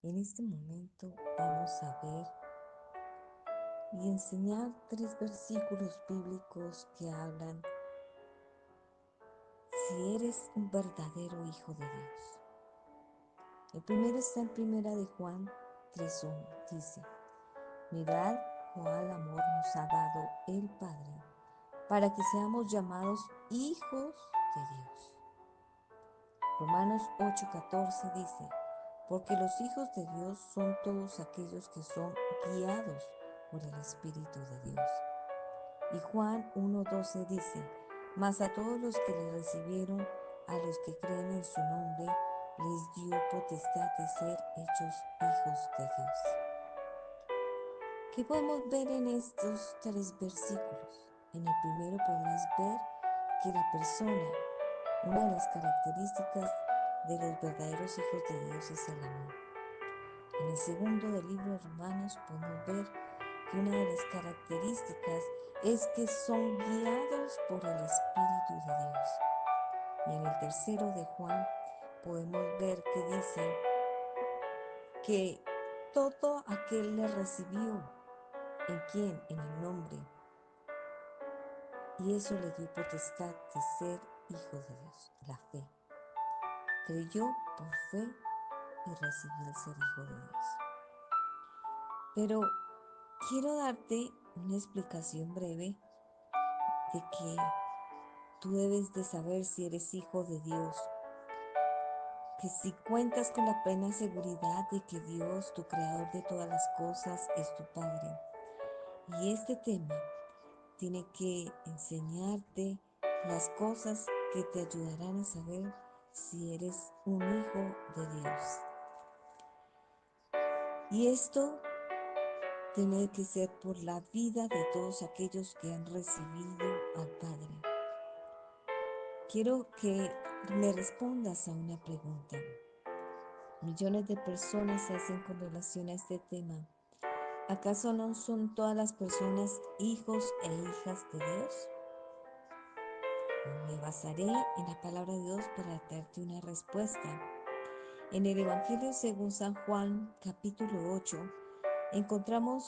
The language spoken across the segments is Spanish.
En este momento vamos a ver y enseñar 3 versículos bíblicos que hablan si eres un verdadero hijo de Dios. El primero está en Primera de Juan 3:1. Dice: mirad cuál amor nos ha dado el Padre para que seamos llamados hijos de Dios. Romanos 8:14 dice: porque los hijos de Dios son todos aquellos que son guiados por el Espíritu de Dios. Y Juan 1:12 dice: mas a todos los que le recibieron, a los que creen en su nombre, les dio potestad de ser hechos hijos de Dios. ¿Qué podemos ver en estos 3 versículos? En el primero podrás ver que la persona, una de las características de los verdaderos hijos de Dios es el amor. En el segundo del libro de Romanos podemos ver que una de las características es que son guiados por el Espíritu de Dios. Y en el tercero de Juan podemos ver que dice que todo aquel le recibió. ¿En quién? En el nombre. Y eso le dio potestad de ser hijo de Dios, la fe. Creyó por fe y recibió el ser hijo de Dios. Pero quiero darte una explicación breve de que tú debes de saber si eres hijo de Dios, que si cuentas con la plena seguridad de que Dios, tu creador de todas las cosas, es tu Padre. Y este tema tiene que enseñarte las cosas que te ayudarán a saber si eres un hijo de Dios. Y esto tiene que ser por la vida de todos aquellos que han recibido al Padre. Quiero que me respondas a una pregunta. Millones de personas hacen con relación a este tema. ¿Acaso no son todas las personas hijos e hijas de Dios? Me basaré en la palabra de Dios para darte una respuesta. En el Evangelio según San Juan, capítulo 8, encontramos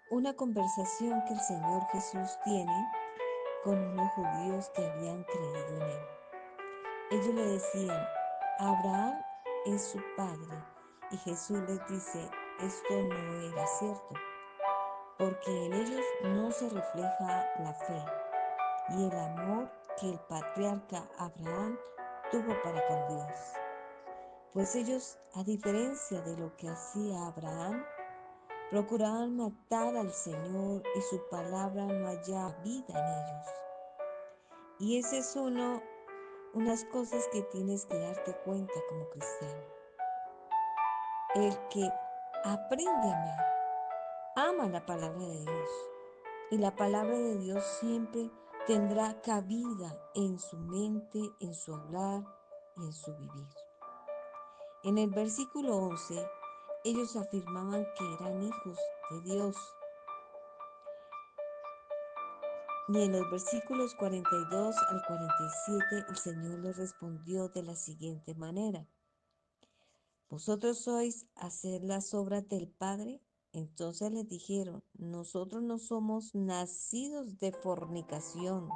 una conversación que el Señor Jesús tiene con unos judíos que habían creído en Él. Ellos le decían: Abraham es su padre. Y Jesús les dice: esto no era cierto, porque en ellos no se refleja la fe y el amor que el patriarca Abraham tuvo para con Dios. Pues ellos, a diferencia de lo que hacía Abraham, procuraban matar al Señor y su palabra no hallaba vida en ellos. Y esa es unas cosas que tienes que darte cuenta como cristiano. El que aprende a amar, ama la palabra de Dios. Y la palabra de Dios siempre tendrá cabida en su mente, en su hablar y en su vivir. En el versículo 11, ellos afirmaban que eran hijos de Dios. Y en los versículos 42 al 47, el Señor les respondió de la siguiente manera: ¿vosotros sois hacer las obras del Padre? Entonces les dijeron: nosotros no somos nacidos de fornicación.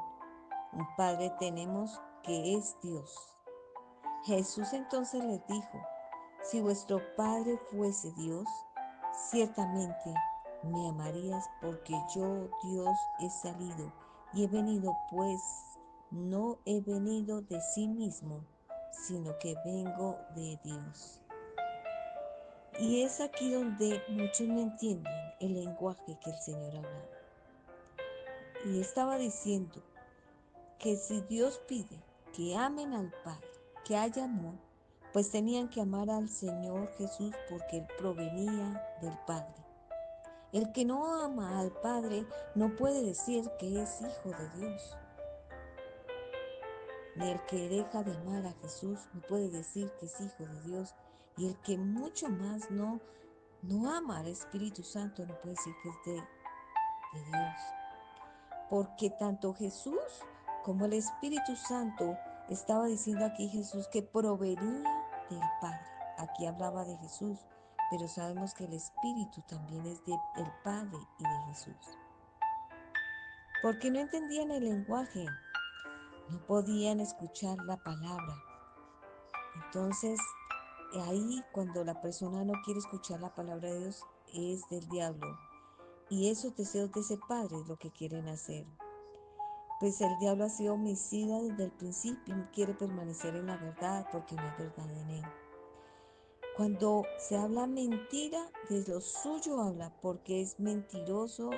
Un Padre tenemos que es Dios. Jesús entonces les dijo: si vuestro Padre fuese Dios, ciertamente me amarías, porque yo, Dios, he salido y he venido, pues no he venido de sí mismo, sino que vengo de Dios. Y es aquí donde muchos no entienden el lenguaje que el Señor hablaba. Y estaba diciendo que si Dios pide que amen al Padre, que haya amor, pues tenían que amar al Señor Jesús porque Él provenía del Padre. El que no ama al Padre no puede decir que es hijo de Dios. Ni el que deja de amar a Jesús no puede decir que es hijo de Dios. Y el que mucho más no ama al Espíritu Santo no puede decir que es de Dios. Porque tanto Jesús como el Espíritu Santo, estaba diciendo aquí Jesús, que provenía del Padre. Aquí hablaba de Jesús, pero sabemos que el Espíritu también es del Padre y de Jesús. Porque no entendían el lenguaje, no podían escuchar la palabra. Entonces, ahí cuando la persona no quiere escuchar la palabra de Dios, es del diablo. Y esos deseos de ese padre es lo que quieren hacer. Pues el diablo ha sido homicida desde el principio y quiere permanecer en la verdad porque no hay verdad en él. Cuando se habla mentira, de lo suyo habla porque es mentiroso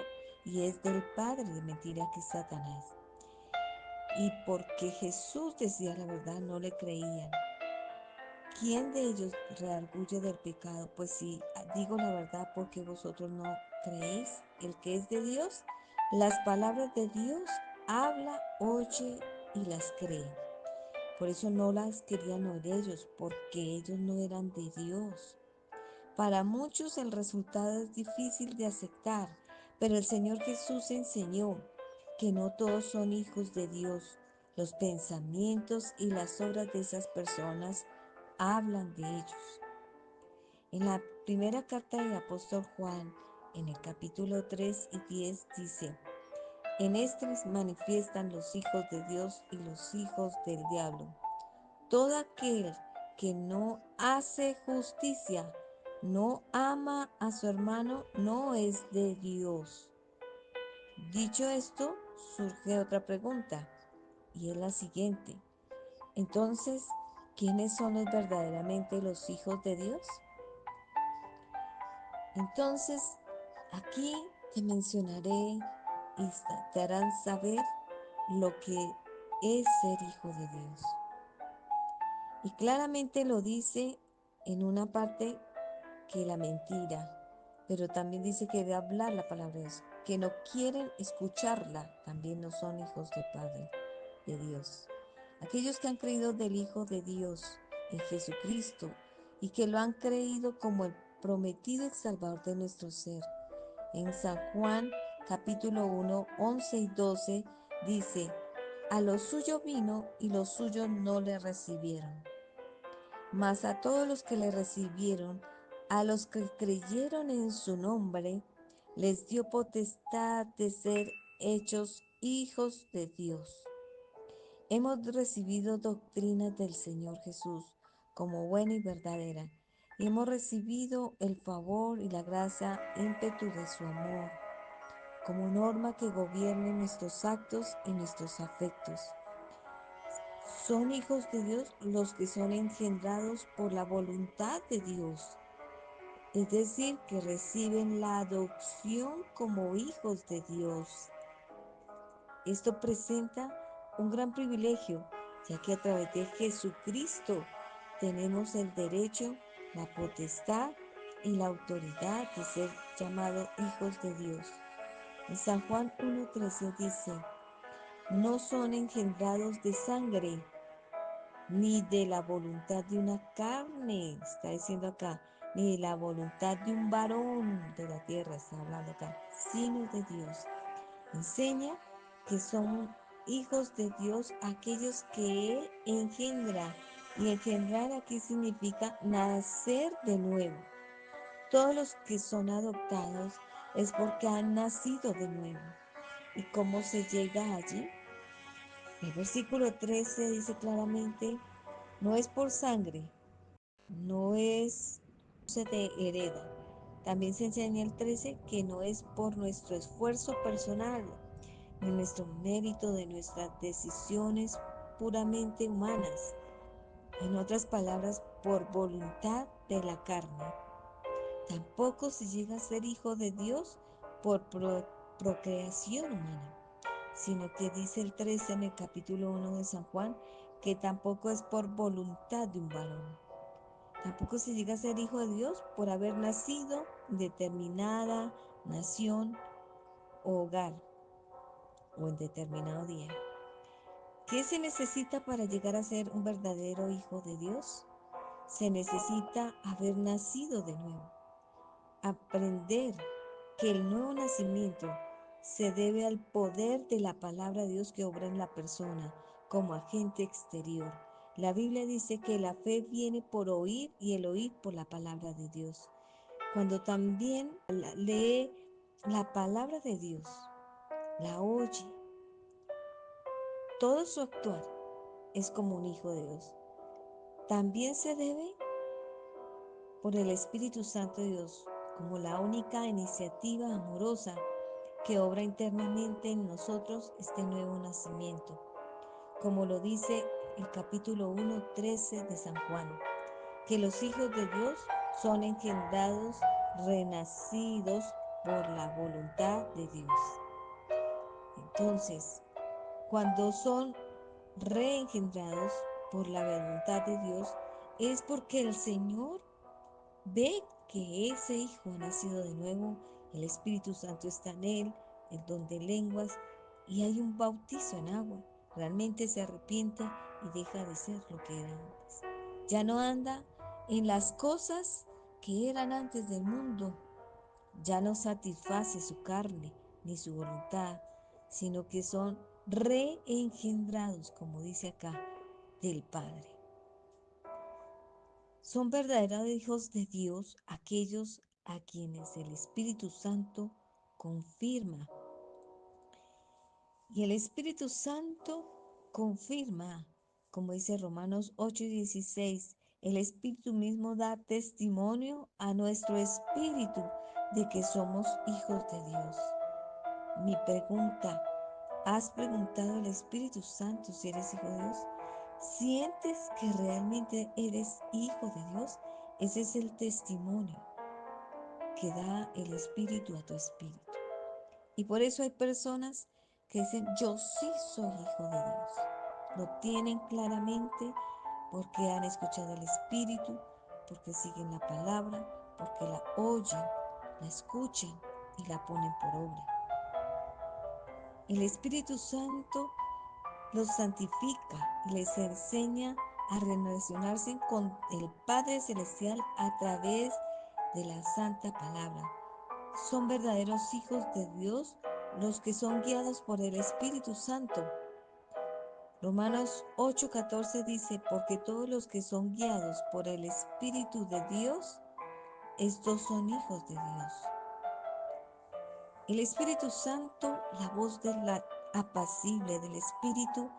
y es del padre de mentira que es Satanás. Y porque Jesús decía la verdad, no le creían. ¿Quién de ellos rearguye del pecado? Pues si digo la verdad, porque vosotros no creéis, el que es de Dios, las palabras de Dios habla, oye y las cree. Por eso no las querían oír ellos, porque ellos no eran de Dios. Para muchos el resultado es difícil de aceptar, pero el Señor Jesús enseñó que no todos son hijos de Dios. Los pensamientos y las obras de esas personas hablan de ellos. En la primera carta del apóstol Juan, en el capítulo 3 y 10 dice: en este manifiestan los hijos de Dios y los hijos del diablo. Todo aquel que no hace justicia, no ama a su hermano, no es de Dios. Dicho esto, surge otra pregunta, y es la siguiente. Entonces, ¿quiénes son verdaderamente los hijos de Dios? Entonces, aquí te mencionaré y te harán saber lo que es ser hijo de Dios. Y claramente lo dice en una parte que la mentira, pero también dice que de hablar la palabra de Dios, que no quieren escucharla, también no son hijos de Padre, de Dios. Aquellos que han creído del Hijo de Dios en Jesucristo y que lo han creído como el prometido y Salvador de nuestro ser. En San Juan capítulo 1, 11 y 12 dice: a lo suyo vino y los suyos no le recibieron. Mas a todos los que le recibieron, a los que creyeron en su nombre, les dio potestad de ser hechos hijos de Dios. Hemos recibido doctrinas del Señor Jesús como buena y verdadera, y hemos recibido el favor y la gracia ímpetu de su amor, como norma que gobierne nuestros actos y nuestros afectos. Son hijos de Dios los que son engendrados por la voluntad de Dios, es decir, que reciben la adopción como hijos de Dios. Esto presenta un gran privilegio, ya que a través de Jesucristo tenemos el derecho, la potestad y la autoridad de ser llamados hijos de Dios. En San Juan 1:13 dice: no son engendrados de sangre, ni de la voluntad de una carne, está diciendo acá, ni de la voluntad de un varón de la tierra, está hablando acá, sino de Dios. Enseña que son hijos de Dios aquellos que Él engendra. Y engendrar aquí significa nacer de nuevo. Todos los que son adoptados es porque han nacido de nuevo. ¿Y cómo se llega allí? El versículo 13 dice claramente: no es por sangre, no se te hereda. También se enseña el 13 que no es por nuestro esfuerzo personal, ni nuestro mérito de nuestras decisiones puramente humanas. En otras palabras, por voluntad de la carne. Tampoco se llega a ser hijo de Dios por procreación humana, sino que dice el 13 en el capítulo 1 de San Juan, que tampoco es por voluntad de un varón. Tampoco se llega a ser hijo de Dios por haber nacido en determinada nación o hogar o en determinado día. ¿Qué se necesita para llegar a ser un verdadero hijo de Dios? Se necesita haber nacido de nuevo. Aprender que el nuevo nacimiento se debe al poder de la palabra de Dios que obra en la persona como agente exterior. La Biblia dice que la fe viene por oír y el oír por la palabra de Dios. cuando también lee la palabra de Dios, la oye, todo su actuar es como un hijo de Dios. También se debe por el Espíritu Santo de Dios como la única iniciativa amorosa que obra internamente en nosotros este nuevo nacimiento, como lo dice el capítulo 1:13 de San Juan, que los hijos de Dios son engendrados, renacidos por la voluntad de Dios. Entonces, cuando son reengendrados por la voluntad de Dios, es porque el Señor ve que ese hijo ha nacido de nuevo, el Espíritu Santo está en él, el don de lenguas, y hay un bautizo en agua. Realmente se arrepiente y deja de ser lo que era antes. Ya no anda en las cosas que eran antes del mundo, ya no satisface su carne ni su voluntad, sino que son reengendrados, como dice acá, del Padre. Son verdaderos hijos de Dios aquellos a quienes el Espíritu Santo confirma. Y el Espíritu Santo confirma, como dice Romanos 8:16, el Espíritu mismo da testimonio a nuestro espíritu de que somos hijos de Dios. Mi pregunta, ¿has preguntado al Espíritu Santo si eres hijo de Dios? ¿Sientes que realmente eres hijo de Dios? Ese es el testimonio que da el Espíritu a tu espíritu. Y por eso hay personas que dicen, yo sí soy hijo de Dios. Lo tienen claramente porque han escuchado el Espíritu, porque siguen la palabra, porque la oyen, la escuchan y la ponen por obra. El Espíritu Santo los santifica y les enseña a relacionarse con el Padre Celestial a través de la Santa Palabra. Son verdaderos hijos de Dios los que son guiados por el Espíritu Santo. Romanos 8:14 dice, porque todos los que son guiados por el Espíritu de Dios, estos son hijos de Dios. El Espíritu Santo, la voz de la apacible del Espíritu,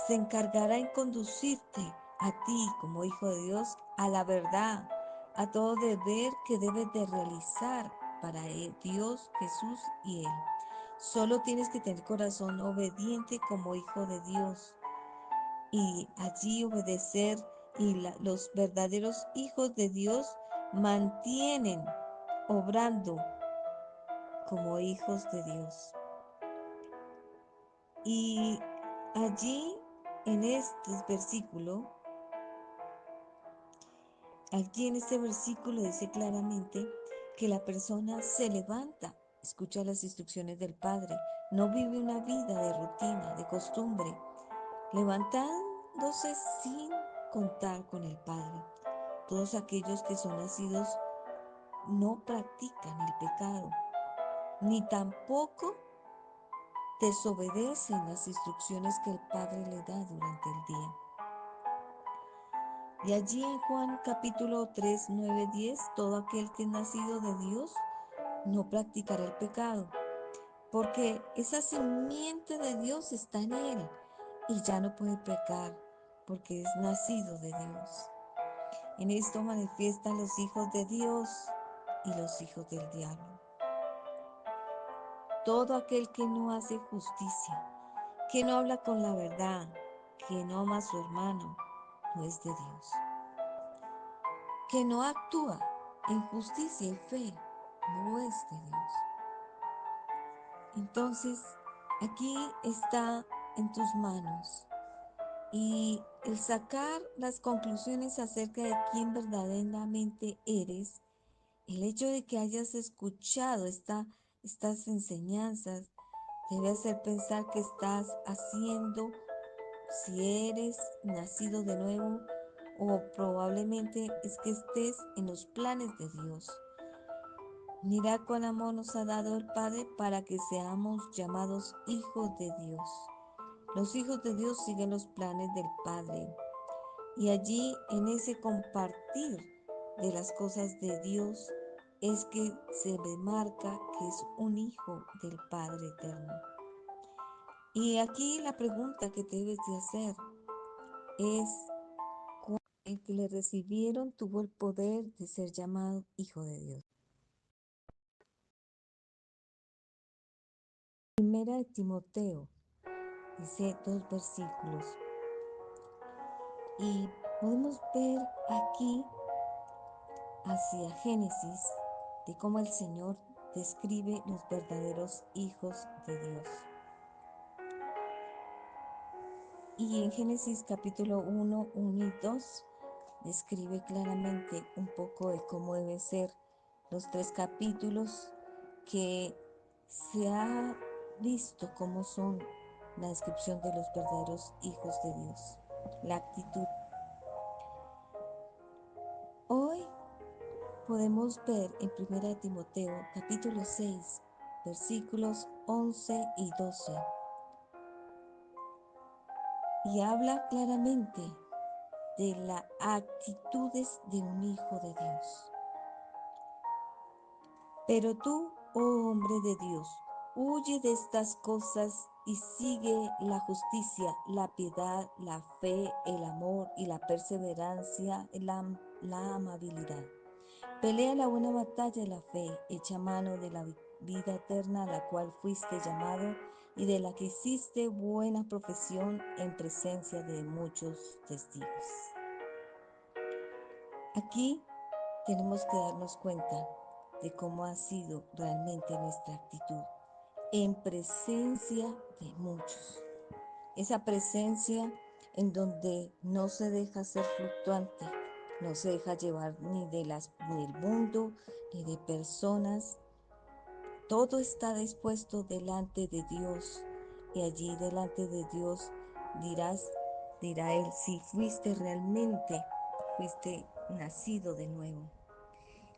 se encargará en conducirte a ti como hijo de Dios a la verdad, a todo deber que debes de realizar para Dios, Jesús y Él. Solo tienes que tener corazón obediente como hijo de Dios y allí obedecer, y los verdaderos hijos de Dios mantienen obrando como hijos de Dios. Y allí en este versículo dice claramente que la persona se levanta, escucha las instrucciones del Padre, no vive una vida de rutina, de costumbre, levantándose sin contar con el Padre. Todos aquellos que son nacidos no practican el pecado, ni tampoco desobedecen las instrucciones que el Padre le da durante el día. Y allí en Juan capítulo 3, 9, 10, todo aquel que es nacido de Dios no practicará el pecado, porque esa simiente de Dios está en él y ya no puede pecar, porque es nacido de Dios. En esto manifiestan los hijos de Dios y los hijos del diablo. Todo aquel que no hace justicia, que no habla con la verdad, que no ama a su hermano, no es de Dios. Que no actúa en justicia y fe, no es de Dios. Entonces, aquí está en tus manos. Y el sacar las conclusiones acerca de quién verdaderamente eres, el hecho de que hayas escuchado estas enseñanzas, debe hacer pensar que estás haciendo, si eres nacido de nuevo, o probablemente es que estés en los planes de Dios. Mira cuán amor nos ha dado el Padre para que seamos llamados hijos de Dios. Los hijos de Dios siguen los planes del Padre. Y allí, en ese compartir de las cosas de Dios, es que se demarca que es un hijo del Padre Eterno. Y aquí la pregunta que debes de hacer es, ¿cuál el que le recibieron tuvo el poder de ser llamado hijo de Dios? Primera de Timoteo, dice 2 versículos. Y podemos ver aquí hacia Génesis de cómo el Señor describe los verdaderos hijos de Dios. Y en Génesis capítulo 1, 1 y 2 describe claramente un poco de cómo deben ser los 3 capítulos que se ha visto cómo son la descripción de los verdaderos hijos de Dios, la actitud. Hoy podemos ver en 1 Timoteo capítulo 6, versículos 11 y 12, y habla claramente de las actitudes de un hijo de Dios. Pero tú, oh hombre de Dios, huye de estas cosas y sigue la justicia, la piedad, la fe, el amor y la perseverancia, la amabilidad. Pelea la buena batalla de la fe, echa mano de la vida eterna a la cual fuiste llamado y de la que hiciste buena profesión en presencia de muchos testigos. Aquí tenemos que darnos cuenta de cómo ha sido realmente nuestra actitud en presencia de muchos. Esa presencia en donde no se deja ser fluctuante, no se deja llevar ni del mundo, ni de personas. Todo está dispuesto delante de Dios, y allí delante de Dios dirá Él, si fuiste nacido de nuevo.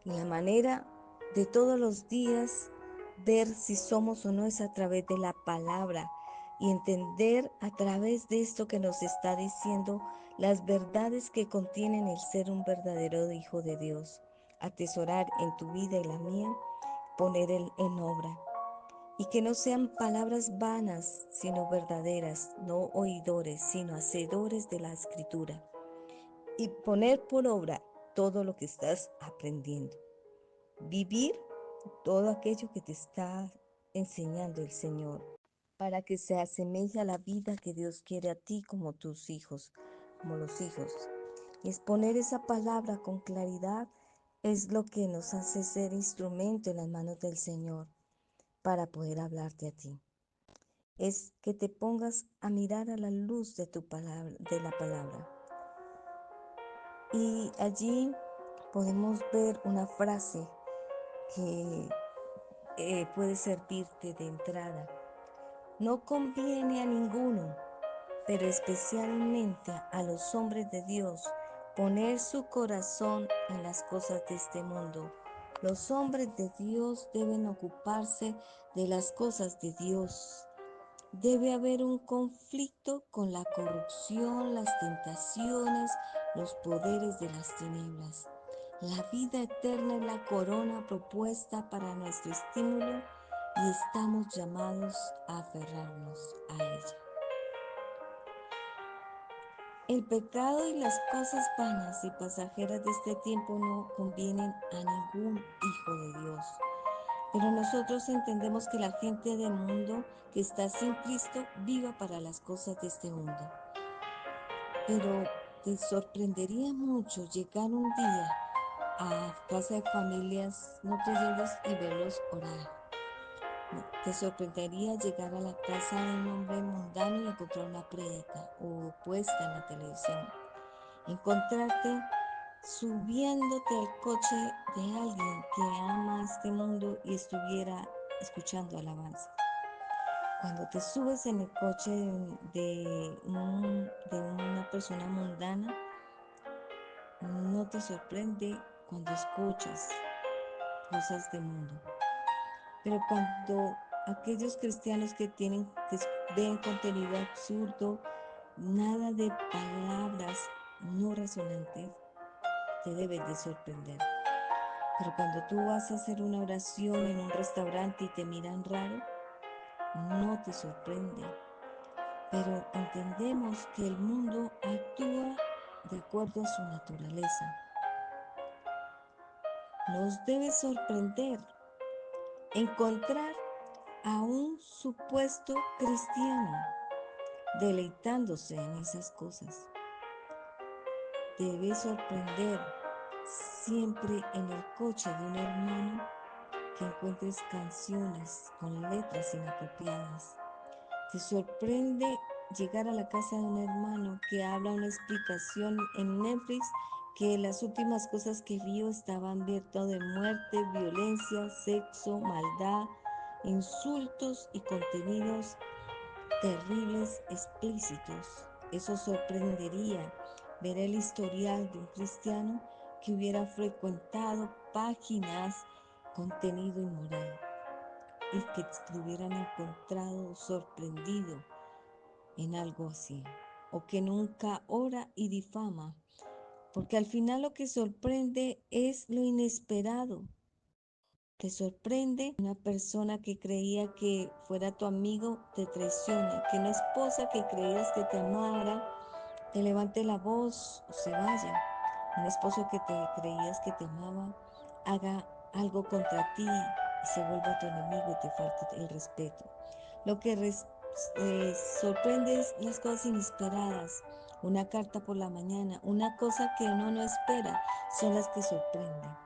Y la manera de todos los días ver si somos o no es a través de la palabra y entender a través de esto que nos está diciendo las verdades que contienen el ser un verdadero hijo de Dios. Atesorar en tu vida y la mía, poner en obra. Y que no sean palabras vanas, sino verdaderas, no oidores, sino hacedores de la escritura. Y poner por obra todo lo que estás aprendiendo. Vivir todo aquello que te está enseñando el Señor, para que se asemeje a la vida que Dios quiere a ti como tus hijos, como los hijos. Y exponer esa palabra con claridad es lo que nos hace ser instrumento en las manos del Señor para poder hablarte a ti. Es que te pongas a mirar a la luz de tu palabra, de la palabra. Y allí podemos ver una frase que puede servirte de entrada. No conviene a ninguno, pero especialmente a los hombres de Dios, poner su corazón en las cosas de este mundo. Los hombres de Dios deben ocuparse de las cosas de Dios. Debe haber un conflicto con la corrupción, las tentaciones, los poderes de las tinieblas. La vida eterna es la corona propuesta para nuestro estímulo y estamos llamados a aferrarnos a ella. El pecado y las cosas vanas y pasajeras de este tiempo no convienen a ningún hijo de Dios. Pero nosotros entendemos que la gente del mundo que está sin Cristo viva para las cosas de este mundo. Pero te sorprendería mucho llegar un día a casa de familias no creyentes y verlos orar. Te sorprendería llegar a la casa de un hombre mundano y encontrar una prédica o puesta en la televisión. Encontrarte subiéndote al coche de alguien que ama este mundo y estuviera escuchando alabanza. Cuando te subes en el coche de una persona mundana, no te sorprende cuando escuchas cosas del mundo. Pero cuando aquellos cristianos que ven contenido absurdo, nada de palabras no resonantes, te debes de sorprender. Pero cuando tú vas a hacer una oración en un restaurante y te miran raro, no te sorprende. Pero entendemos que el mundo actúa de acuerdo a su naturaleza. Nos debe sorprender encontrar a un supuesto cristiano deleitándose en esas cosas. Debe sorprender siempre en el coche de un hermano que encuentres canciones con letras inapropiadas. Te sorprende llegar a la casa de un hermano que habla una explicación en Netflix que las últimas cosas que vio estaban abiertas de muerte, violencia, sexo, maldad, insultos y contenidos terribles explícitos. Eso sorprendería ver el historial de un cristiano que hubiera frecuentado páginas contenido inmoral y que lo hubieran encontrado sorprendido en algo así, o que nunca ora y difama, porque al final lo que sorprende es lo inesperado. Te sorprende una persona que creía que fuera tu amigo te traicione, que una esposa que creías que te amara te levante la voz o se vaya. Un esposo que te creías que te amaba haga algo contra ti y se vuelva tu enemigo y te falte el respeto. Lo que sorprende es las cosas inesperadas. Una carta por la mañana, una cosa que uno no espera, son las que sorprenden.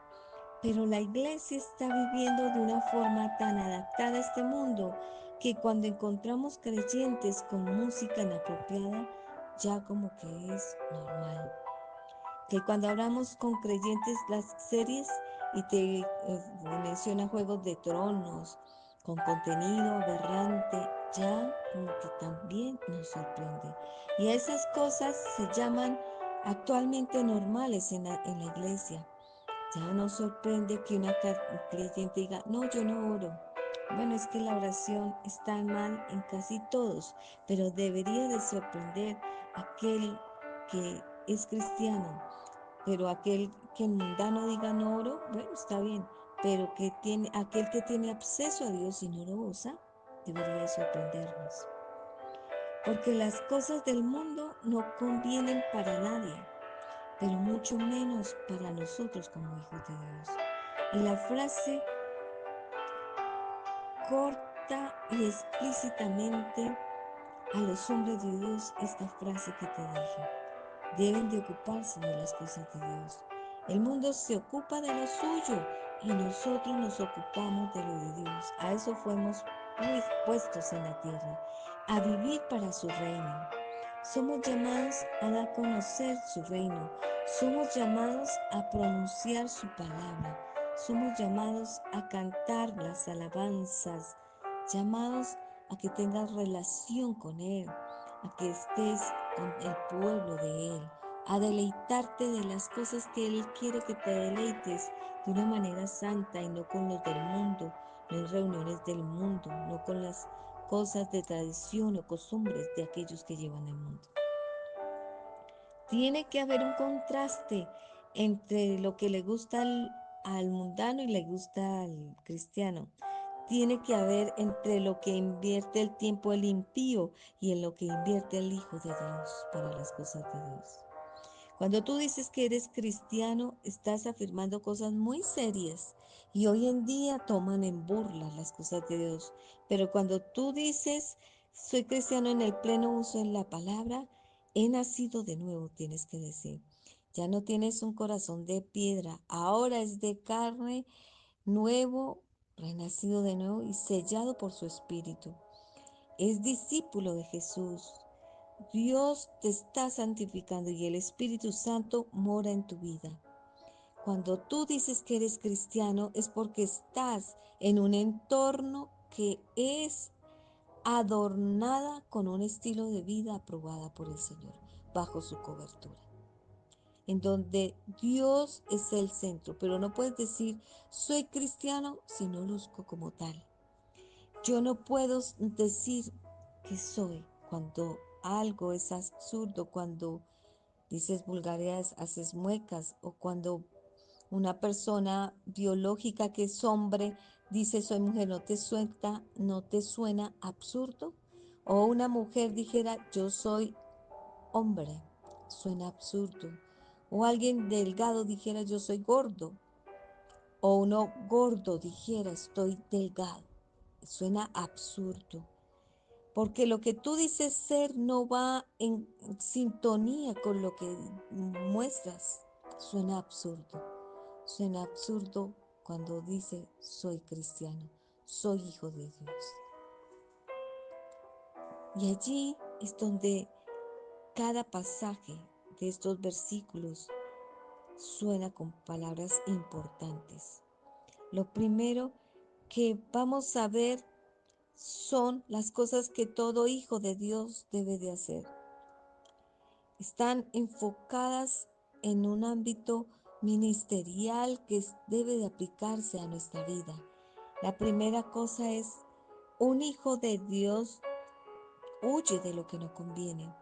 Pero la iglesia está viviendo de una forma tan adaptada a este mundo que cuando encontramos creyentes con música inapropiada, ya como que es normal. Que cuando hablamos con creyentes las series y te menciona Juegos de Tronos, con contenido aberrante, ya como que también nos sorprende. Y esas cosas se llaman actualmente normales en la iglesia. Ya nos sorprende que una creyente diga, no, yo no oro. Bueno, es que la oración está mal en casi todos, pero debería de sorprender a aquel que es cristiano, pero aquel que el mundano diga no oro, bueno, está bien, pero aquel que tiene acceso a Dios y no lo usa, debería de sorprendernos. Porque las cosas del mundo no convienen para nadie, pero mucho menos para nosotros como hijos de Dios. Y la frase corta y explícitamente a los hombres de Dios esta frase que te dije. Deben de ocuparse de las cosas de Dios. El mundo se ocupa de lo suyo y nosotros nos ocupamos de lo de Dios. A eso fuimos puestos en la tierra, a vivir para su reino. Somos llamados a dar a conocer su reino. Somos llamados a pronunciar su palabra. Somos llamados a cantar las alabanzas. Llamados a que tengas relación con Él, a que estés con el pueblo de Él, a deleitarte de las cosas que Él quiere que te deleites de una manera santa y no con los del mundo, no en reuniones del mundo, no con las cosas de tradición o costumbres de aquellos que llevan el mundo. Tiene que haber un contraste entre lo que le gusta al mundano y le gusta al cristiano. Tiene que haber entre lo que invierte el tiempo el impío y en lo que invierte el Hijo de Dios para las cosas de Dios. Cuando tú dices que eres cristiano, estás afirmando cosas muy serias y hoy en día toman en burla las cosas de Dios. Pero cuando tú dices, soy cristiano en el pleno uso de la palabra, he nacido de nuevo, tienes que decir. Ya no tienes un corazón de piedra, ahora es de carne, nuevo, renacido de nuevo y sellado por su espíritu. Es discípulo de Jesús. Dios te está santificando y el Espíritu Santo mora en tu vida. Cuando tú dices que eres cristiano es porque estás en un entorno que es adornada con un estilo de vida aprobada por el Señor, bajo su cobertura, en donde Dios es el centro, pero no puedes decir soy cristiano si no luzco como tal. Yo no puedo decir que soy cuando algo es absurdo, cuando dices vulgaridades, haces muecas o cuando Una persona biológica que es hombre dice soy mujer, ¿no te suena absurdo? O una mujer dijera yo soy hombre, suena absurdo. O alguien delgado dijera yo soy gordo. O uno gordo dijera estoy delgado. Suena absurdo. Porque lo que tú dices ser no va en sintonía con lo que muestras. Suena absurdo. Suena absurdo cuando dice soy cristiano, soy hijo de Dios. Y allí es donde cada pasaje de estos versículos suena con palabras importantes. Lo primero que vamos a ver son las cosas que todo hijo de Dios debe de hacer. Están enfocadas en un ámbito ministerial que debe de aplicarse a nuestra vida. La primera cosa es, un hijo de Dios huye de lo que no conviene.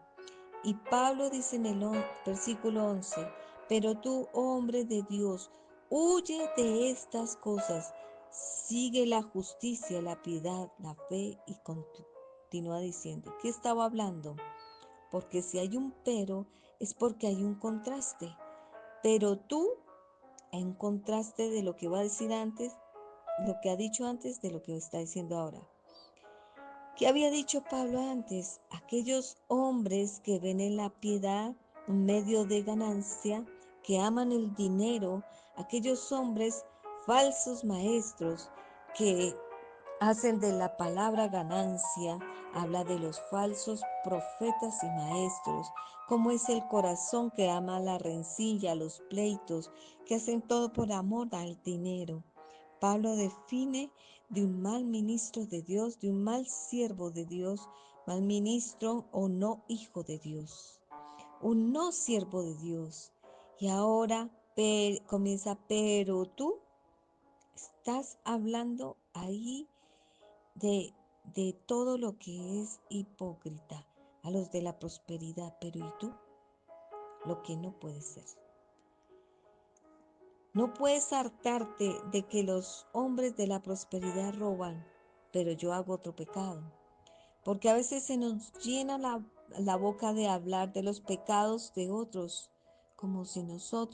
Y Pablo dice en el versículo 11, pero tú, hombre de Dios, huye de estas cosas, sigue la justicia, la piedad, la fe y continúa diciendo, ¿qué estaba hablando? Porque si hay un pero, es porque hay un contraste. Pero tú, en contraste de lo que va a decir antes, lo que ha dicho antes de lo que está diciendo ahora. ¿Qué había dicho Pablo antes? Aquellos hombres que ven en la piedad un medio de ganancia, que aman el dinero, aquellos hombres falsos maestros que hacen de la palabra ganancia, habla de los falsos profetas y maestros, como es el corazón que ama la rencilla, los pleitos, que hacen todo por amor al dinero. Pablo define de un mal ministro de Dios, de un mal siervo de Dios, mal ministro o no hijo de Dios, un no siervo de Dios. Y ahora comienza, pero tú estás hablando ahí de todo lo que es hipócrita, a los de la prosperidad, pero ¿y tú? Lo que no puede ser. No puedes hartarte de que los hombres de la prosperidad roban, pero yo hago otro pecado. Porque a veces se nos llena la boca de hablar de los pecados de otros, como si nuestro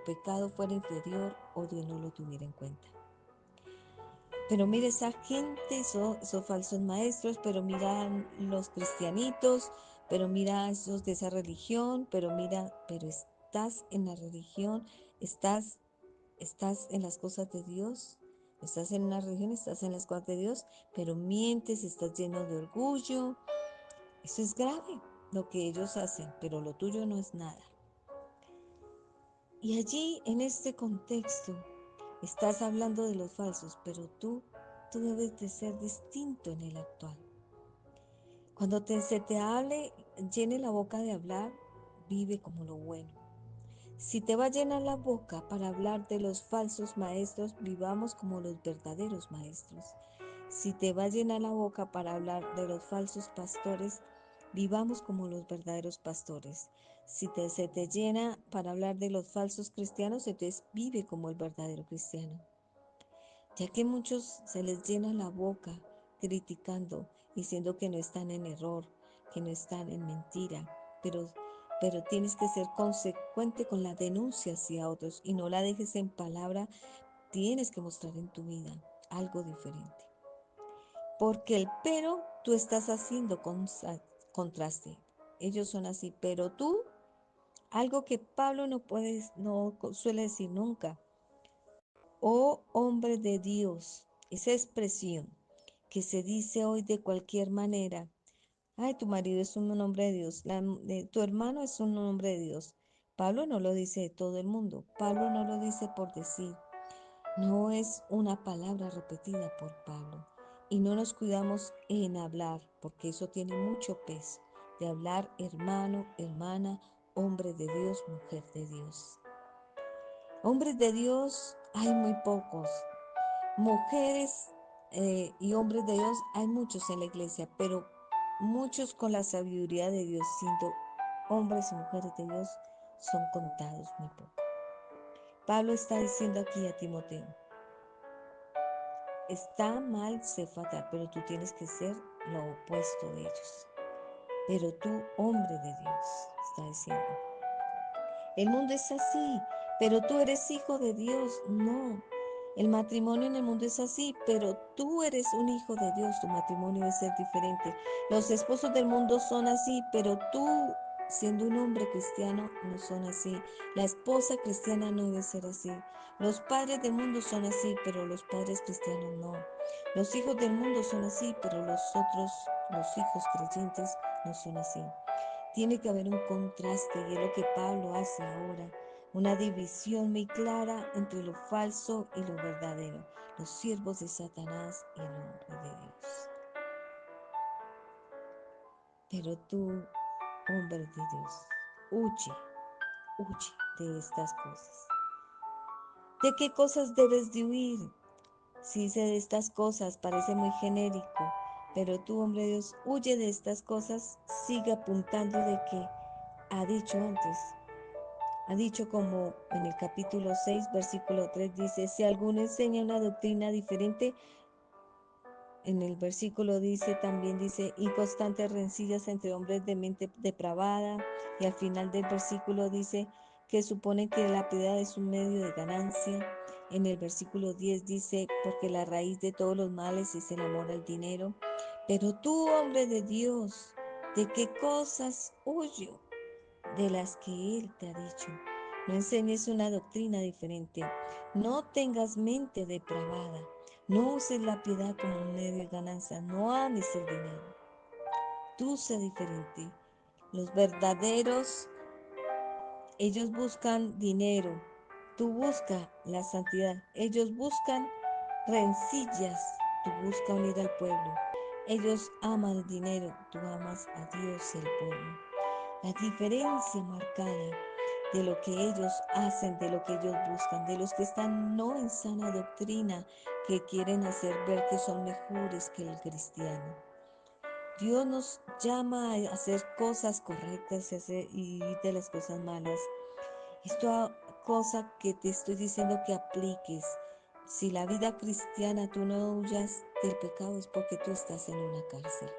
pecado fuera inferior o Dios no lo tuviera en cuenta. Pero mira esa gente, esos falsos maestros, pero mira los cristianitos, pero mira esos de esa religión, pero estás en la religión, estás en las cosas de Dios, estás en una religión, estás en las cosas de Dios, pero mientes, estás lleno de orgullo. Eso es grave, lo que ellos hacen, pero lo tuyo no es nada. Y allí, en este contexto, estás hablando de los falsos, pero tú debes de ser distinto en el actual. Cuando se te hable, llene la boca de hablar, vive como lo bueno. Si te va a llenar la boca para hablar de los falsos maestros, vivamos como los verdaderos maestros. Si te va a llenar la boca para hablar de los falsos pastores, vivamos como los verdaderos pastores. Si se te llena para hablar de los falsos cristianos, entonces vive como el verdadero cristiano. Ya que muchos se les llena la boca criticando, diciendo que no están en error, que no están en mentira, pero tienes que ser consecuente con la denuncia hacia otros y no la dejes en palabra, tienes que mostrar en tu vida algo diferente. Porque el pero tú estás haciendo contraste. Ellos son así, pero tú, algo que Pablo no suele decir nunca. Oh hombre de Dios, esa expresión que se dice hoy de cualquier manera. Ay, tu marido es un hombre de Dios, tu hermano es un hombre de Dios. Pablo no lo dice de todo el mundo, Pablo no lo dice por decir. No es una palabra repetida por Pablo. Y no nos cuidamos en hablar, porque eso tiene mucho peso, de hablar hermano, hermana, hombre de Dios, mujer de Dios. Hombres de Dios hay muy pocos. Mujeres y hombres de Dios hay muchos en la iglesia, pero muchos con la sabiduría de Dios, siendo hombres y mujeres de Dios, son contados muy poco. Pablo está diciendo aquí a Timoteo, está mal ser fatal, pero tú tienes que ser lo opuesto de ellos. Pero tú, hombre de Dios, está diciendo. El mundo es así, pero tú eres hijo de Dios. No. El matrimonio en el mundo es así, pero tú eres un hijo de Dios. Tu matrimonio debe ser diferente. Los esposos del mundo son así, pero tú, siendo un hombre cristiano, no son así. La esposa cristiana no debe ser así. Los padres del mundo son así, pero los padres cristianos no. Los hijos del mundo son así, pero los hijos creyentes, no son así. Tiene que haber un contraste y es lo que Pablo hace ahora, una división muy clara entre lo falso y lo verdadero, los siervos de Satanás y el hombre de Dios. Pero tú, hombre de Dios, huye de estas cosas. ¿De qué cosas debes de huir? Si dice de estas cosas, parece muy genérico, pero tú, hombre de Dios, huye de estas cosas, sigue apuntando de que ha dicho antes. Ha dicho como en el capítulo 6, versículo 3 dice, si alguno enseña una doctrina diferente, en el versículo también dice, inconstantes rencillas entre hombres de mente depravada, y al final del versículo dice que suponen que la piedad es un medio de ganancia. En el versículo 10 dice, porque la raíz de todos los males es el amor al dinero. Pero tú, hombre de Dios, ¿de qué cosas huyo? De las que Él te ha dicho. No enseñes una doctrina diferente. No tengas mente depravada. No uses la piedad como un medio de ganancia. No ames el dinero. Tú sé diferente. Los verdaderos, ellos buscan dinero. Tú busca la santidad. Ellos buscan rencillas. Tú busca unir al pueblo. Ellos aman el dinero. Tú amas a Dios y al pueblo. La diferencia marcada de lo que ellos hacen, de lo que ellos buscan, de los que están no en sana doctrina, que quieren hacer ver que son mejores que el cristiano. Dios nos llama a hacer cosas correctas y de las cosas malas. Esto cosa que te estoy diciendo que apliques. Si la vida cristiana tú no huyas del pecado es porque tú estás en una cárcel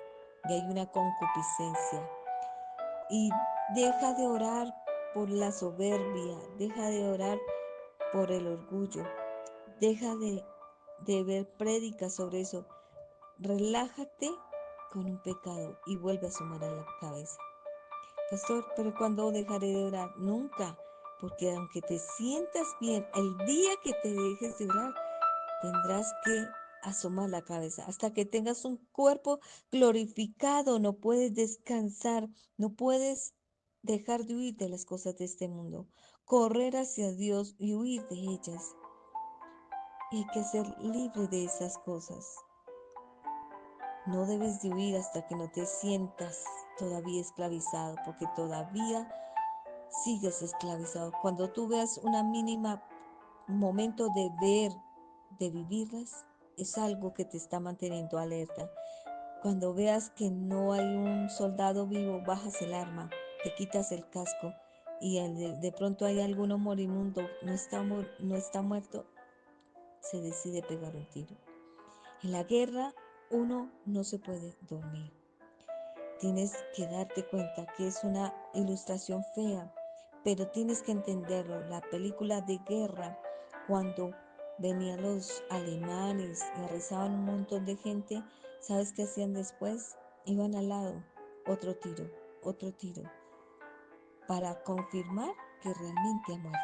y hay una concupiscencia. Y deja de orar por la soberbia, deja de orar por el orgullo, deja de ver prédicas sobre eso. Relájate con un pecado y vuelve a sumar a la cabeza. Pastor, pero ¿cuándo dejaré de orar? Nunca, porque aunque te sientas bien, el día que te dejes de orar, tendrás que asomar la cabeza hasta que tengas un cuerpo glorificado. No puedes descansar, no puedes dejar de huir de las cosas de este mundo, correr hacia Dios y huir de ellas. Y hay que ser libre de esas cosas. No debes de huir hasta que no te sientas todavía esclavizado, porque todavía sigues esclavizado. Cuando tú veas una mínima momento de ver, de vivirlas, es algo que te está manteniendo alerta. Cuando veas que no hay un soldado vivo, bajas el arma, te quitas el casco y de pronto hay alguno morimundo, no está muerto, se decide pegar un tiro. En la guerra uno no se puede dormir. Tienes que darte cuenta que es una ilustración fea, pero tienes que entenderlo. La película de guerra, cuando venían los alemanes y arrezaban un montón de gente, ¿sabes qué hacían después? Iban al lado, otro tiro, para confirmar que realmente ha muerto.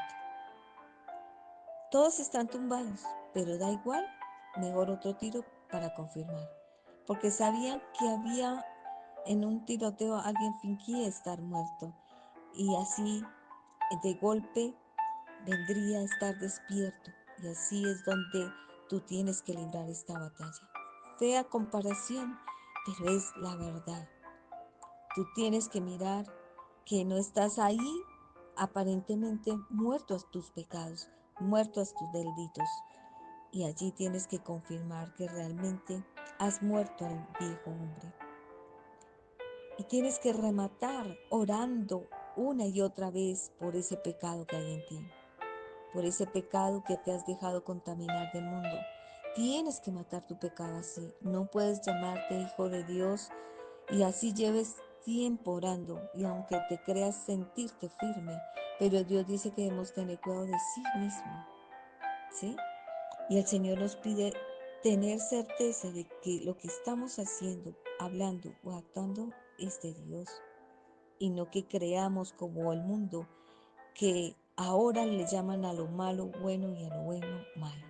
Todos están tumbados, pero da igual, mejor otro tiro para confirmar, porque sabían que había en un tiroteo alguien fingía estar muerto y así de golpe vendría a estar despierto y así es donde tú tienes que librar esta batalla. Fea comparación, pero es la verdad. Tú tienes que mirar que no estás ahí aparentemente muerto a tus pecados, muerto a tus delitos. Y allí tienes que confirmar que realmente has muerto al viejo hombre. Y tienes que rematar orando una y otra vez por ese pecado que hay en ti. por ese pecado que te has dejado contaminar del mundo. Tienes que matar tu pecado así. No puedes llamarte hijo de Dios y así lleves tiempo orando y aunque te creas sentirte firme, pero Dios dice que debemos tener cuidado de sí mismo, ¿sí? Y el Señor nos pide tener certeza de que lo que estamos haciendo, hablando o actuando es de Dios y no que creamos como el mundo que ahora le llaman a lo malo bueno y a lo bueno malo.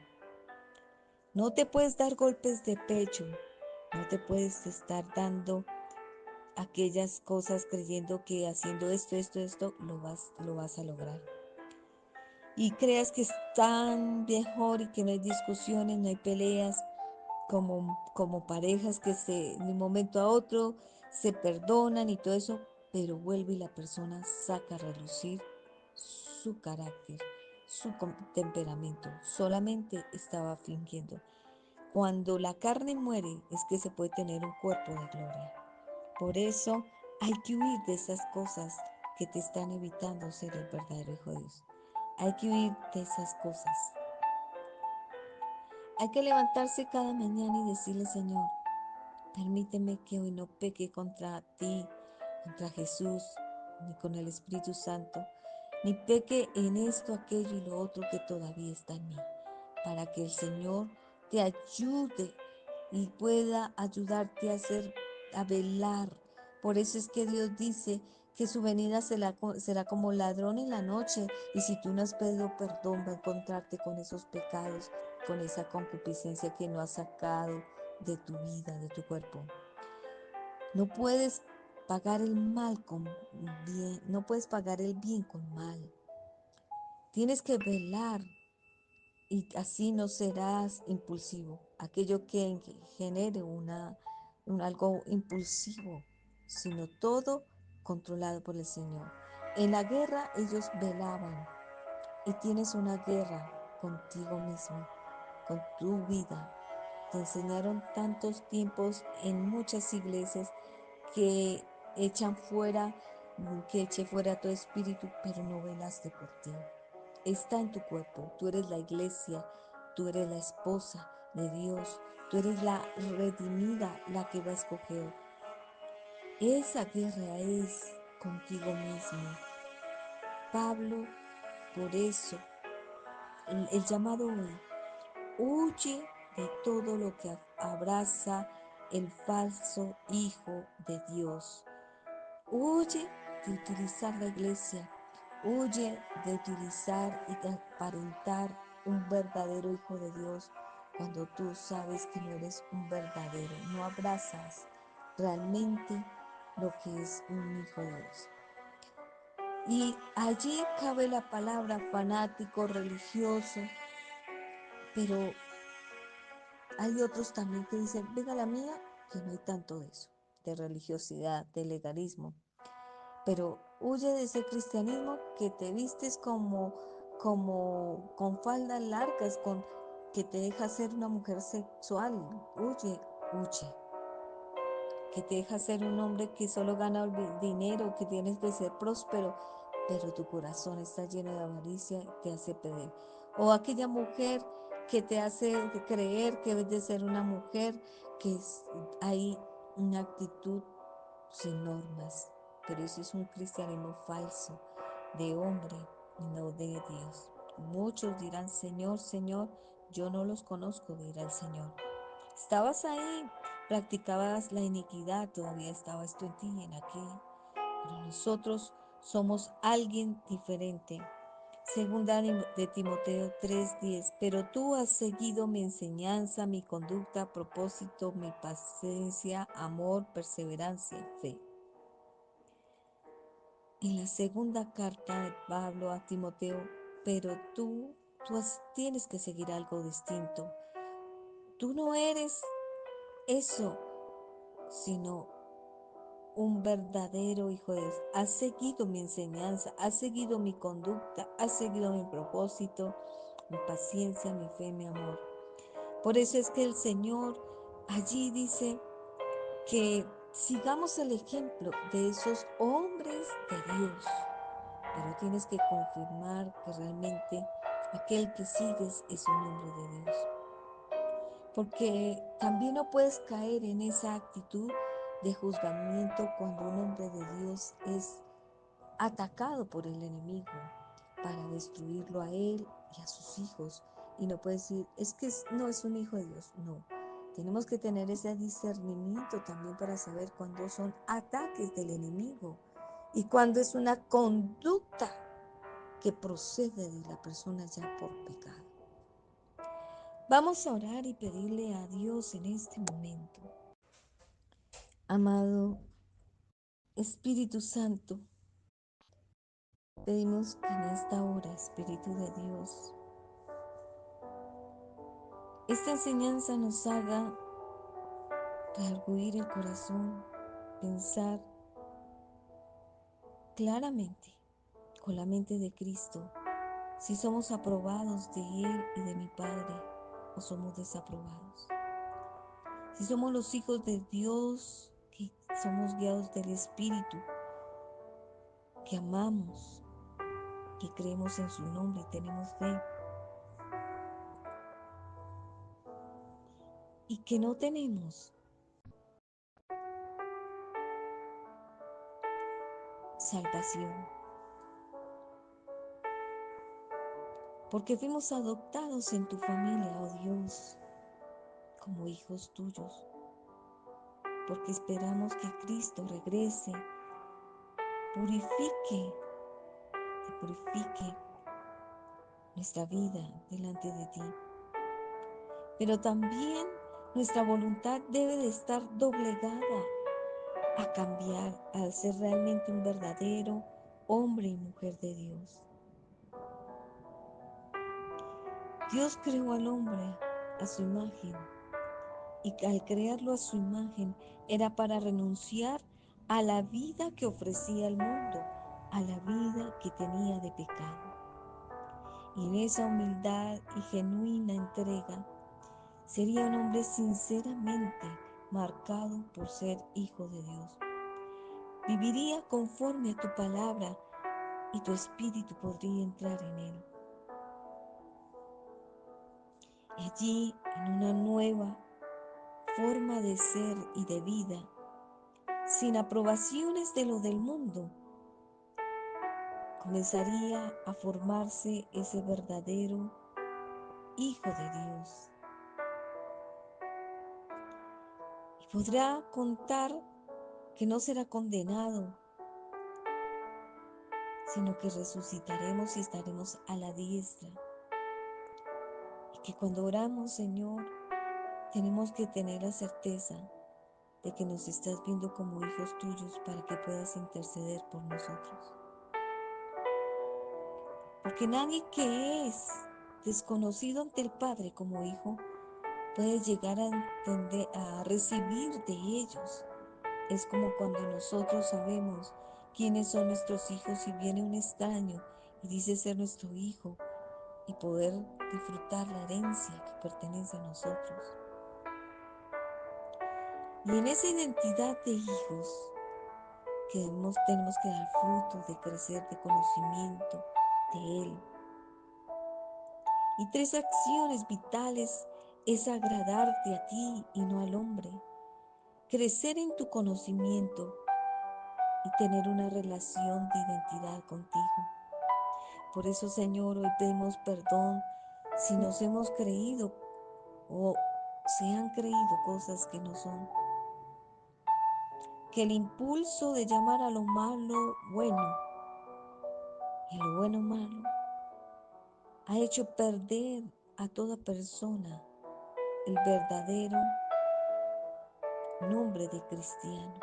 No te puedes dar golpes de pecho, no te puedes estar dando aquellas cosas creyendo que haciendo esto, lo vas a lograr. Y creas que es tan mejor y que no hay discusiones, no hay peleas, como parejas que de un momento a otro se perdonan y todo eso, pero vuelve y la persona saca a relucir su carácter, su temperamento. Solamente estaba fingiendo. Cuando la carne muere es que se puede tener un cuerpo de gloria. Por eso hay que huir de esas cosas que te están evitando ser el verdadero hijo de Dios. Hay que huir de esas cosas. Hay que levantarse cada mañana y decirle, Señor, permíteme que hoy no peque contra ti, contra Jesús, ni con el Espíritu Santo, ni peque en esto, aquello y lo otro que todavía está en mí, para que el Señor te ayude y pueda ayudarte a velar. Por eso es que Dios dice que su venida será como ladrón en la noche, y si tú no has pedido perdón, va a encontrarte con esos pecados, con esa concupiscencia que no has sacado de tu vida, de tu cuerpo. No puedes pagar el mal con bien, no puedes pagar el bien con mal. Tienes que velar y así no serás impulsivo. Aquello que genere algo impulsivo, sino todo controlado por el Señor. En la guerra ellos velaban y tienes una guerra contigo mismo, con tu vida. Te enseñaron tantos tiempos en muchas iglesias que que eche fuera tu espíritu, pero no velaste por ti. Está en tu cuerpo, tú eres la iglesia, tú eres la esposa de Dios, tú eres la redimida, la que va a escoger. Esa guerra es contigo mismo. Pablo, por eso, el llamado hoy, huye de todo lo que abraza el falso hijo de Dios. Huye de utilizar la iglesia, huye de utilizar y de aparentar un verdadero hijo de Dios cuando tú sabes que no eres un verdadero, no abrazas realmente lo que es un hijo de Dios. Y allí cabe la palabra fanático, religioso, pero hay otros también que dicen, venga la mía, que no hay tanto de eso, de religiosidad, de legalismo. Pero huye de ese cristianismo que te vistes como con faldas largas, que te deja ser una mujer sexual. Huye. Que te deja ser un hombre que solo gana dinero, que tienes que ser próspero, pero tu corazón está lleno de avaricia y te hace pedir. O aquella mujer que te hace creer que debes de ser una mujer hay una actitud sin normas, pero eso es un cristianismo falso, de hombre y no de Dios. Muchos dirán, Señor, Señor, yo no los conozco, dirá el Señor. Estabas ahí, practicabas la iniquidad, todavía estaba esto en ti y en aquel, pero nosotros somos alguien diferente. Segunda de Timoteo 3:10, pero tú has seguido mi enseñanza, mi conducta, propósito, mi paciencia, amor, perseverancia, fe. En la segunda carta de Pablo a Timoteo, pero tienes que seguir algo distinto. Tú no eres eso, sino un verdadero hijo de Dios. Has seguido mi enseñanza, has seguido mi conducta, has seguido mi propósito, mi paciencia, mi fe, mi amor. Por eso es que el Señor allí dice que sigamos el ejemplo de esos hombres de Dios. Pero tienes que confirmar que realmente Aquel que sigues es un hombre de Dios. Porque también no puedes caer en esa actitud de juzgamiento cuando un hombre de Dios es atacado por el enemigo para destruirlo a él y a sus hijos. Y no puedes decir, es que no es un hijo de Dios. No, tenemos que tener ese discernimiento también para saber cuándo son ataques del enemigo y cuándo es una conducta que procede de la persona ya por pecado. Vamos a orar y pedirle a Dios en este momento. Amado Espíritu Santo, pedimos que en esta hora, Espíritu de Dios, esta enseñanza nos haga reargüir el corazón, pensar claramente con la mente de Cristo si somos aprobados de Él y de mi Padre o somos desaprobados. Si somos los hijos de Dios, que somos guiados del Espíritu, que amamos, que creemos en su nombre y tenemos fe, y que no tenemos salvación, porque fuimos adoptados en tu familia, oh Dios, como hijos tuyos, porque esperamos que Cristo regrese, purifique, que purifique nuestra vida delante de ti. Pero también nuestra voluntad debe de estar doblegada a cambiar, al ser realmente un verdadero hombre y mujer de Dios. Dios creó al hombre a su imagen y al crearlo a su imagen era para renunciar a la vida que ofrecía el mundo, a la vida que tenía de pecado. Y en esa humildad y genuina entrega sería un hombre sinceramente marcado por ser hijo de Dios. Viviría conforme a tu palabra y tu espíritu podría entrar en él. Y allí, en una nueva forma de ser y de vida, sin aprobaciones de lo del mundo, comenzaría a formarse ese verdadero Hijo de Dios. Y podrá contar que no será condenado, sino que resucitaremos y estaremos a la diestra. Y que cuando oramos, Señor, tenemos que tener la certeza de que nos estás viendo como hijos tuyos para que puedas interceder por nosotros. Porque nadie que es desconocido ante el Padre como hijo puede llegar a entender, a recibir de ellos. Es como cuando nosotros sabemos quiénes son nuestros hijos y viene un extraño y dice ser nuestro hijo y poder disfrutar la herencia que pertenece a nosotros. Y en esa identidad de hijos que tenemos que dar fruto de crecer, de conocimiento de Él. Y tres acciones vitales es agradarte a ti y no al hombre, crecer en tu conocimiento y tener una relación de identidad contigo. Por eso, Señor, hoy pedimos perdón si nos hemos creído o se han creído cosas que no son. Que el impulso de llamar a lo malo bueno y lo bueno malo ha hecho perder a toda persona el verdadero nombre de cristiano.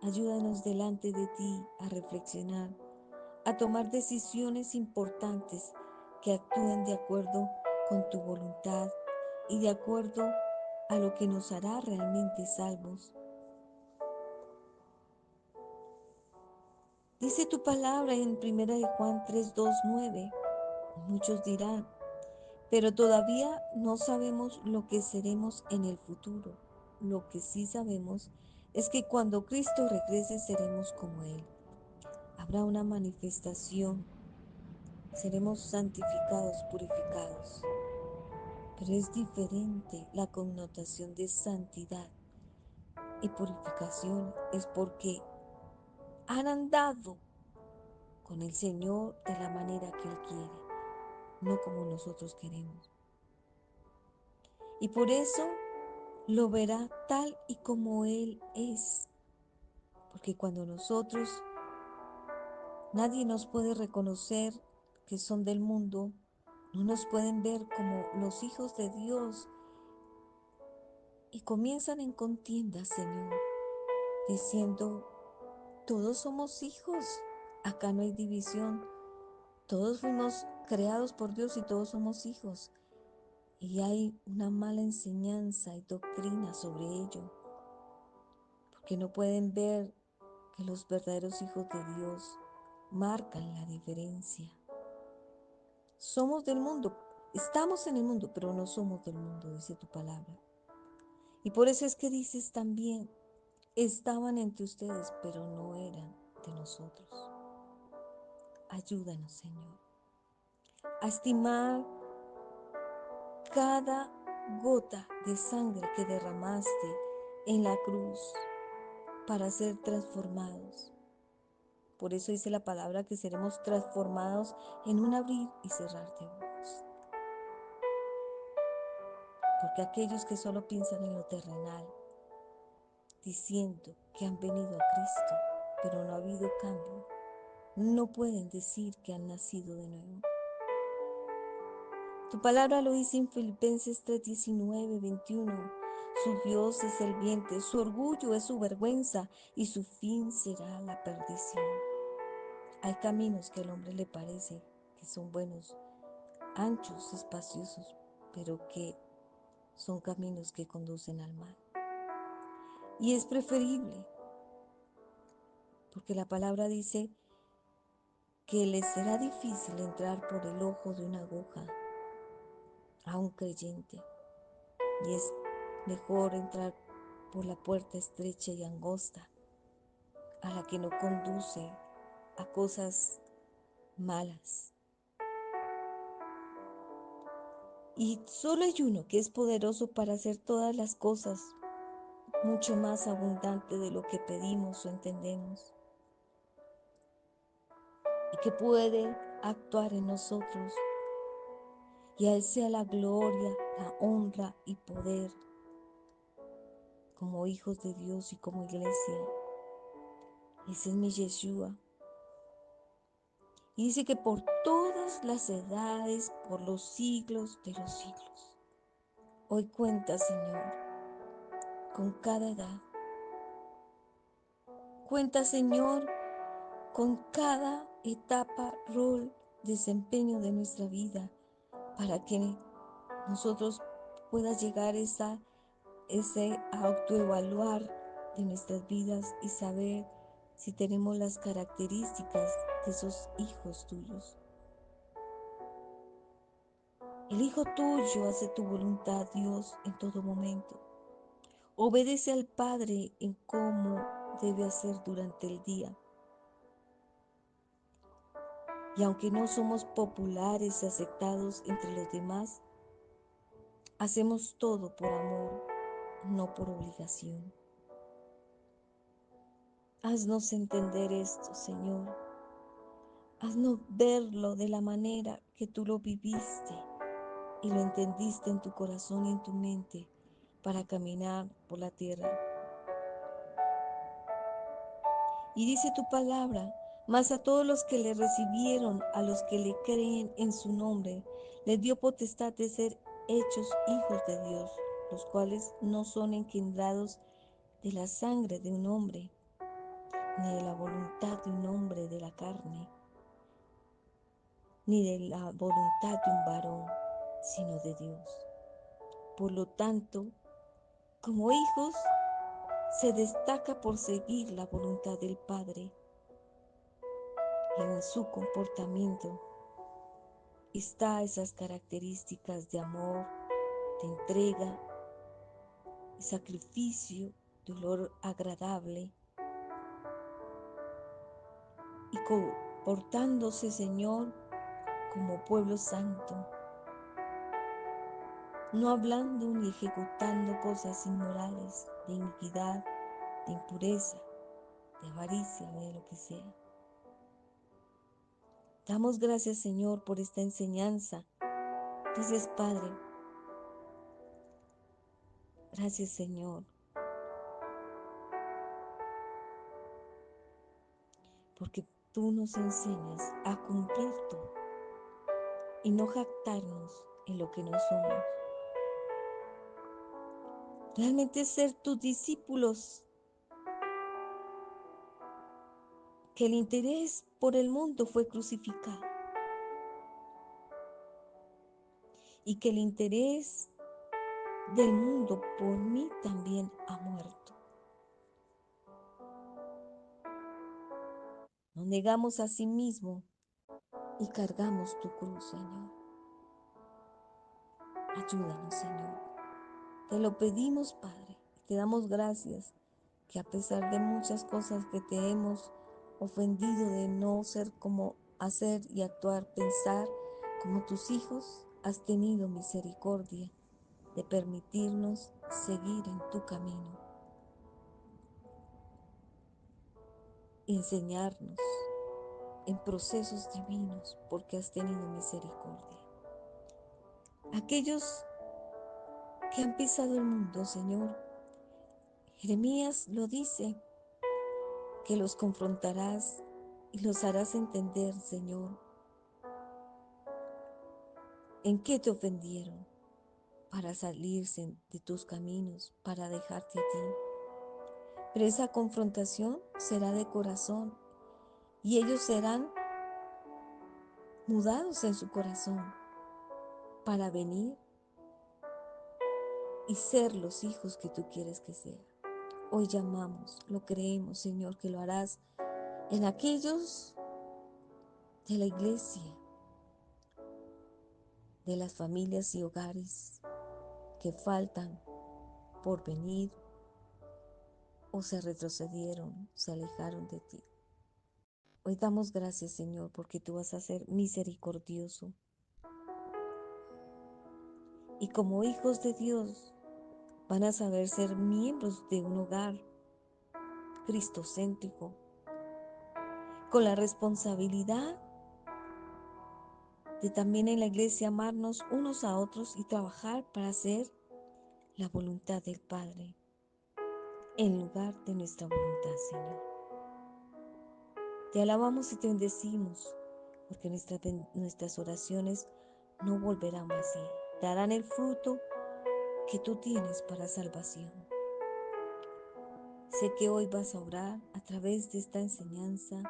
Ayúdanos delante de ti a reflexionar, a tomar decisiones importantes que actúen de acuerdo con tu voluntad y de acuerdo a lo que nos hará realmente salvos. Dice tu palabra en 1 de Juan 3, 2, 9. Muchos dirán, pero todavía no sabemos lo que seremos en el futuro. Lo que sí sabemos es que cuando Cristo regrese seremos como Él. Habrá una manifestación seremos santificados, purificados. Pero es diferente la connotación de santidad y purificación, es porque han andado con el Señor de la manera que Él quiere, no como nosotros queremos. Y por eso lo verá tal y como Él es. Porque cuando nadie nos puede reconocer que son del mundo, no nos pueden ver como los hijos de Dios y comienzan en contienda, Señor, diciendo, todos somos hijos, acá no hay división, todos fuimos creados por Dios y todos somos hijos. Y hay una mala enseñanza y doctrina sobre ello, porque no pueden ver que los verdaderos hijos de Dios marcan la diferencia. Somos del mundo, estamos en el mundo, pero no somos del mundo, dice tu palabra. Y por eso es que dices también, estaban entre ustedes, pero no eran de nosotros. Ayúdanos, Señor, a estimar cada gota de sangre que derramaste en la cruz para ser transformados. Por eso dice la palabra que seremos transformados en un abrir y cerrar de ojos. Porque aquellos que solo piensan en lo terrenal, diciendo que han venido a Cristo, pero no ha habido cambio, no pueden decir que han nacido de nuevo. Tu palabra lo dice en Filipenses 3:19, 21. Su Dios es el vientre, su orgullo es su vergüenza y su fin será la perdición. Hay caminos que al hombre le parece que son buenos, anchos, espaciosos, pero que son caminos que conducen al mal. Y es preferible, porque la palabra dice que les será difícil entrar por el ojo de una aguja a un creyente. Y es mejor entrar por la puerta estrecha y angosta, a la que no conduce a cosas malas. Y solo hay uno que es poderoso para hacer todas las cosas, mucho más abundante de lo que pedimos o entendemos, y que puede actuar en nosotros. Y a Él sea la gloria, la honra y poder como hijos de Dios y como iglesia. Ese es mi Yeshua. Y dice que por todas las edades, por los siglos de los siglos. Hoy cuenta, Señor, con cada edad. Cuenta, Señor, con cada etapa, rol, desempeño de nuestra vida, para que nosotros pueda llegar ese autoevaluar de nuestras vidas y saber si tenemos las características de esos hijos tuyos. El Hijo tuyo hace tu voluntad, Dios, en todo momento. Obedece al Padre en cómo debe hacer durante el día. Y aunque no somos populares y aceptados entre los demás, hacemos todo por amor, no por obligación. Haznos entender esto, Señor. Haznos verlo de la manera que tú lo viviste y lo entendiste en tu corazón y en tu mente para caminar por la tierra. Y dice tu palabra, mas a todos los que le recibieron, a los que le creen en su nombre, les dio potestad de ser hechos hijos de Dios, los cuales no son engendrados de la sangre de un hombre, ni de la voluntad de un hombre de la carne, ni de la voluntad de un varón, sino de Dios. Por lo tanto, como hijos, se destaca por seguir la voluntad del Padre. Y en su comportamiento está esas características de amor, de entrega, de sacrificio, de olor agradable. Y comportándose, Señor, como pueblo santo, no hablando ni ejecutando cosas inmorales, de iniquidad, de impureza, de avaricia o de lo que sea. Damos gracias, Señor, por esta enseñanza. Gracias, Padre. Gracias, Señor, porque tú nos enseñas a cumplir todo y no jactarnos en lo que no somos. Realmente ser tus discípulos, que el interés por el mundo fue crucificado y que el interés del mundo por mí también ha muerto. Nos negamos a sí mismo y cargamos tu cruz, Señor. Ayúdanos, Señor. Te lo pedimos, Padre, y te damos gracias que a pesar de muchas cosas que te hemos ofendido de no ser como hacer y actuar, pensar como tus hijos, has tenido misericordia de permitirnos seguir en tu camino, enseñarnos en procesos divinos porque has tenido misericordia. Aquellos que han pisado el mundo, Señor, Jeremías lo dice, que los confrontarás y los harás entender, Señor, en qué te ofendieron para salirse de tus caminos, para dejarte a ti. Pero esa confrontación será de corazón y ellos serán mudados en su corazón para venir y ser los hijos que tú quieres que sean. Hoy llamamos, lo creemos, Señor, que lo harás en aquellos de la iglesia, de las familias y hogares que faltan por venir o se retrocedieron, se alejaron de ti. Hoy damos gracias, Señor, porque tú vas a ser misericordioso. Y como hijos de Dios, van a saber ser miembros de un hogar cristocéntrico, con la responsabilidad de también en la iglesia amarnos unos a otros y trabajar para hacer la voluntad del Padre en lugar de nuestra voluntad, Señor. Te alabamos y te bendecimos, porque nuestras oraciones no volverán vacías, darán el fruto que tú tienes para salvación. Sé que hoy vas a orar a través de esta enseñanza,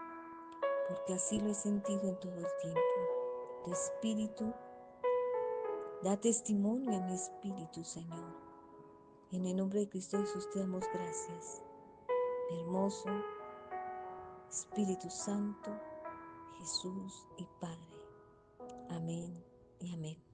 porque así lo he sentido en todo el tiempo. Tu espíritu da testimonio a mi espíritu, Señor. En el nombre de Cristo Jesús te damos gracias, mi hermoso Espíritu Santo, Jesús y Padre. Amén y amén.